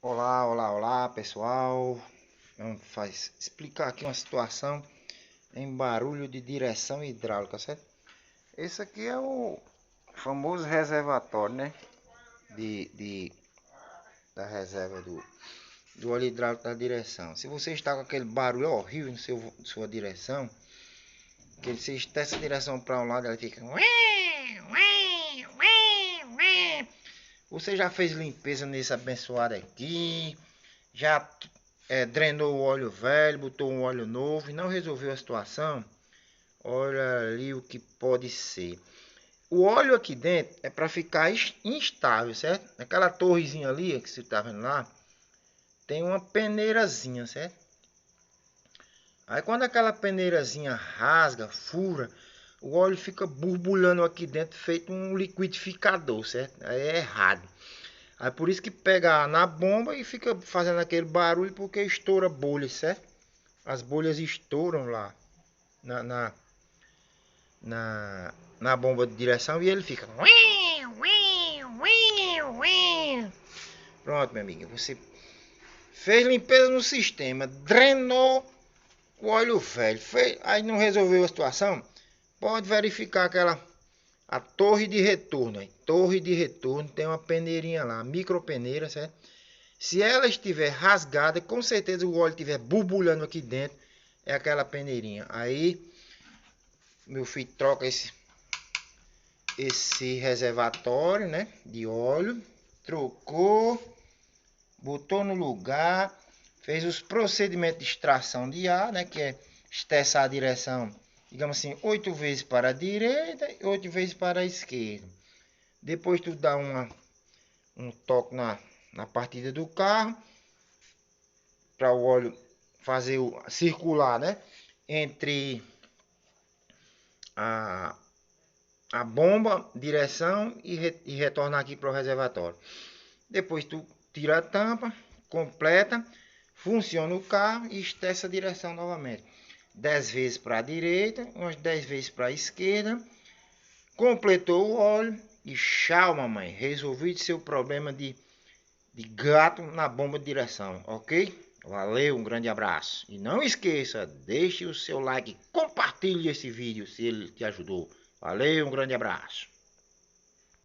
Olá, olá, olá pessoal. Vamos explicar aqui uma situação em barulho de direção hidráulica, certo? Esse aqui é o famoso reservatório, né? Da reserva do óleo hidráulico da direção. Se você está com aquele barulho horrível em sua direção, que você testa a direção para um lado, ela fica. Você já fez limpeza nesse abençoado aqui? Já drenou o óleo velho, botou um óleo novo e não resolveu a situação? Olha ali o que pode ser. O óleo aqui dentro é para ficar instável, certo? Aquela torrezinha ali que você está vendo lá, tem uma peneirazinha, certo? Aí quando aquela peneirazinha rasga, fura, o óleo fica borbulhando aqui dentro, feito um liquidificador, certo? Aí é errado. Aí por isso que pega na bomba e fica fazendo aquele barulho, porque estoura bolhas, certo? As bolhas estouram lá na, na, na bomba de direção e ele fica. Pronto, minha amiga, você fez limpeza no sistema, drenou o óleo velho, aí não resolveu a situação. Pode verificar a torre de retorno. Aí. Torre de retorno tem uma peneirinha lá, micro peneira, certo? Se ela estiver rasgada, com certeza o óleo estiver borbulhando aqui dentro, é aquela peneirinha. Aí, meu filho troca esse reservatório, né, de óleo, trocou, botou no lugar, fez os procedimentos de extração de ar, né, que é estressar a direção, digamos assim, 8 vezes para a direita e 8 vezes para a esquerda. Depois tu dá um toque na partida do carro, para o óleo fazer circular, né, entre a, a bomba, direção e retornar aqui para o reservatório. Depois tu tira a tampa, completa, funciona o carro e estressa a direção novamente. 10 vezes para a direita, umas 10 vezes para a esquerda. Completou o óleo e tchau, mamãe. Resolvi seu problema de gato na bomba de direção, ok? Valeu, um grande abraço. E não esqueça, deixe o seu like, compartilhe esse vídeo se ele te ajudou. Valeu, um grande abraço.